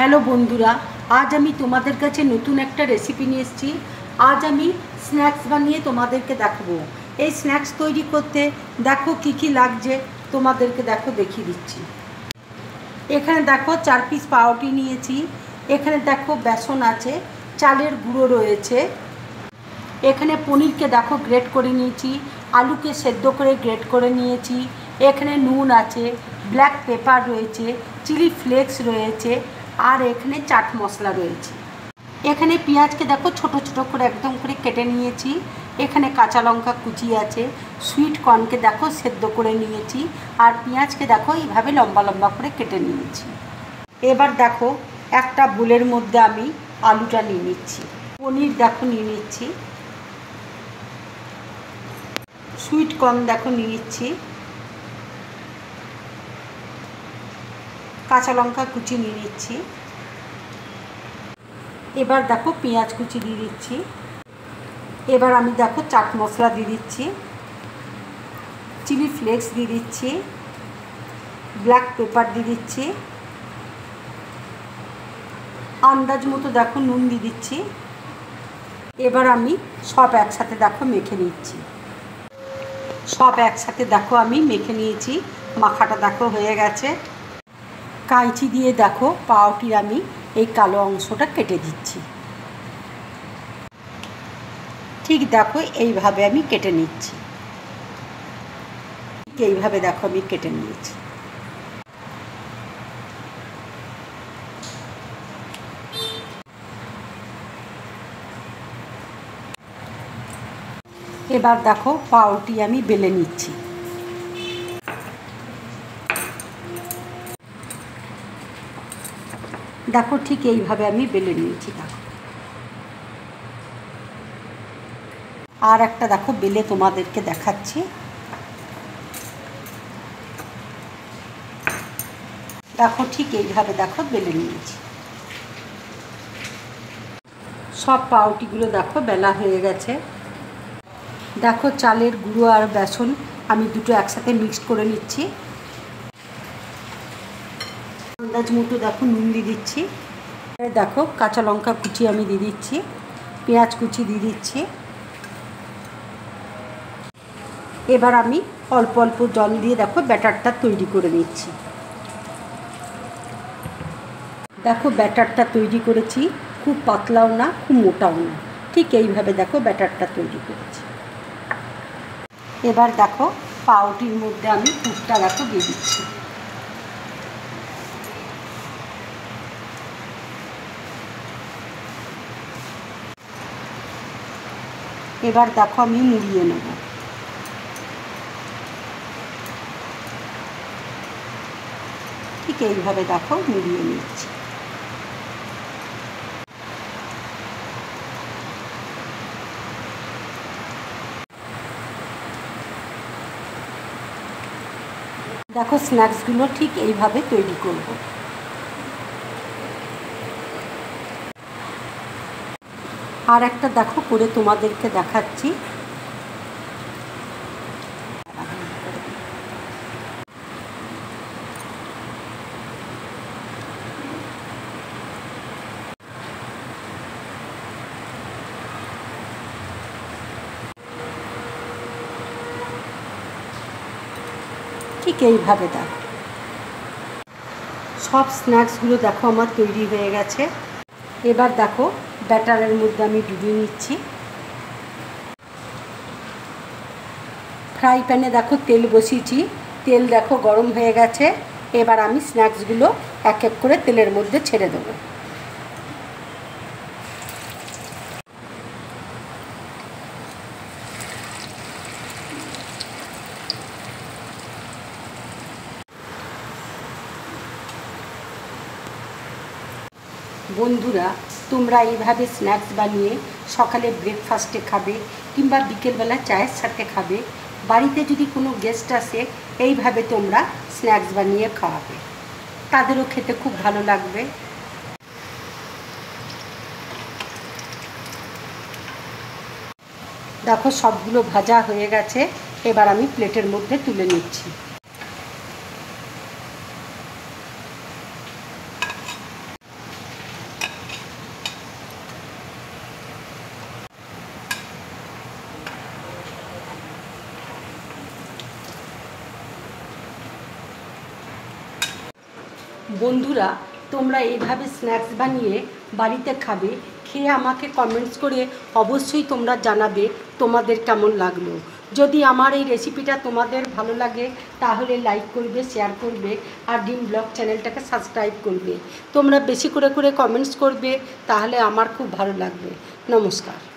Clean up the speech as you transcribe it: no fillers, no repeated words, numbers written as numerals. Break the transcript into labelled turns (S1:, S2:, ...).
S1: Hello বন্ধুরা, আজ আমি তোমাদের কাছে নতুন একটা রেসিপি নিয়ে এসেছি। আজ আমি স্ন্যাক্স বানিয়ে তোমাদেরকে দেখাবো। এই স্ন্যাক্স তৈরি করতে দেখো কি কি লাগছে, তোমাদেরকে দেখো দেখিয়ে দিচ্ছি। এখানে দেখো 4 পিস পাউরুটি নিয়েছি। এখানে দেখো বেসন আছে, চালের গুঁড়ো রয়েছে। এখানে পনিরকে দেখো গ্রেট করে নিয়েছি, আলুকে সেদ্ধ করে গ্রেট করে নিয়েছি। এখানে নুন আছে, ব্ল্যাক পেপার রয়েছে, চিলি ফ্লেক্স রয়েছে, আর এখানে চাট মশলা রয়েছে। এখানে পেঁয়াজকে দেখো ছোট ছোট করে একদম করে কেটে নিয়েছি। এখানে কাঁচা লঙ্কা কুচি আছে, সুইট কর্নকে দেখো সেদ্ধ করে নিয়েছি, আর পেঁয়াজকে দেখো এইভাবে লম্বা লম্বা করে কেটে নিয়েছি। এবার দেখো একটা বোলের মধ্যে আমি আলুটা নিয়ে নিচ্ছি, পনির দেখো নিয়ে নিচ্ছি, সুইট কর্ন দেখো নিয়ে নিচ্ছি, কাঁচা লঙ্কা কুচি নিয়ে নিচ্ছি। এবার দেখো পেঁয়াজ কুচি দিয়ে দিচ্ছি। এবার আমি দেখো চাট মশলা দিয়ে দিচ্ছি, চিলি ফ্লেক্স দিয়ে দিচ্ছি, ব্ল্যাক পেপার দিয়ে দিচ্ছি, আন্দাজ মতো দেখো নুন দিয়ে দিচ্ছি। এবার আমি সব একসাথে দেখো মেখে নিচ্ছি। সব একসাথে দেখো আমি মেখে নিয়েছি, মাখাটা দেখো হয়ে গেছে। কাঁচি দিয়ে দেখো পাউরুটির আমি এই কালো অংশটা কেটে দিচ্ছি। ঠিক দেখো এইভাবে আমি কেটে নিচ্ছি। এইভাবে দেখো আমি কেটে নিয়েছি। এবার দেখো পাউরুটি আমি বেলে নিচ্ছি। দেখো ঠিক এইভাবে আমি বেলে নিয়েছি। দেখো আর একটা দেখো বেলে তোমাদেরকে দেখাচ্ছি। দেখো ঠিক এইভাবে দেখো বেলে নিয়েছি। সব পাউরুটিগুলো দেখো বেলা হয়ে গেছে। দেখো চালের গুঁড়ো আর বেসন আমি দুটো একসাথে মিক্সড করে নিচ্ছি। আন্দাজ মতো দেখো নুন দিয়ে দিচ্ছি। দেখো কাঁচা লঙ্কা কুচি আমি দিয়ে দিচ্ছি, পেঁয়াজ কুচি দিয়ে দিচ্ছি। এবার আমি অল্প অল্প জল দিয়ে দেখো ব্যাটারটা তৈরি করে নিচ্ছি। দেখো ব্যাটারটা তৈরি করেছি, খুব পাতলাও না খুব মোটাও না, ঠিক এইভাবে দেখো ব্যাটারটা তৈরি করেছি। এবার দেখো পাউরুটির মধ্যে আমি পুরটা দেখো দিয়ে দিচ্ছি। এবার দেখো আমি মুড়িয়ে নেব। ঠিক এইভাবে দেখো মুড়িয়ে নিচ্ছি। দেখো স্ন্যাক্সগুলো ঠিক এইভাবে তৈরি করব। আর একটা দেখো করে তোমাদেরকে দেখাচ্ছি। ঠিক এইভাবে দেখো সব স্ন্যাক্সগুলো দেখো আমার তৈরি হয়ে গেছে। এবার দেখো ব্যাটারের মধ্যে আমি ডুবিয়ে নিচ্ছি। ফ্রাই প্যানে দেখো তেল বসিয়েছি, তেল দেখো গরম হয়ে গেছে। এবার আমি স্ন্যাক্সগুলো এক এক করে তেলের মধ্যে ছেড়ে দেবো। বন্ধুরা, তোমরা এইভাবে স্ন্যাক্স বানিয়ে সকালে ব্রেকফাস্টে খাবে কিংবা বিকেলবেলা চায়ের সাথে খাবে। বাড়িতে যদি কোনো গেস্ট আসে এইভাবে তোমরা স্ন্যাক্স বানিয়ে খাওয়াবে, তাদেরও খেতে খুব ভালো লাগবে। দেখো সবগুলো ভাজা হয়ে গেছে। এবার আমি প্লেটের মধ্যে তুলে নিচ্ছি। বন্ধুরা, তোমরা এইভাবে স্ন্যাক্স বানিয়ে বাড়িতে খাবে, খেয়ে আমাকে কমেন্টস করে অবশ্যই তোমরা জানাবে তোমাদের কেমন লাগলো। যদি আমার এই রেসিপিটা তোমাদের ভালো লাগে তাহলে লাইক করবে, শেয়ার করবে আর ডিম ব্লগ চ্যানেলটাকে সাবস্ক্রাইব করবে। তোমরা বেশি করে কমেন্টস করবে, তাহলে আমার খুব ভালো লাগবে। নমস্কার।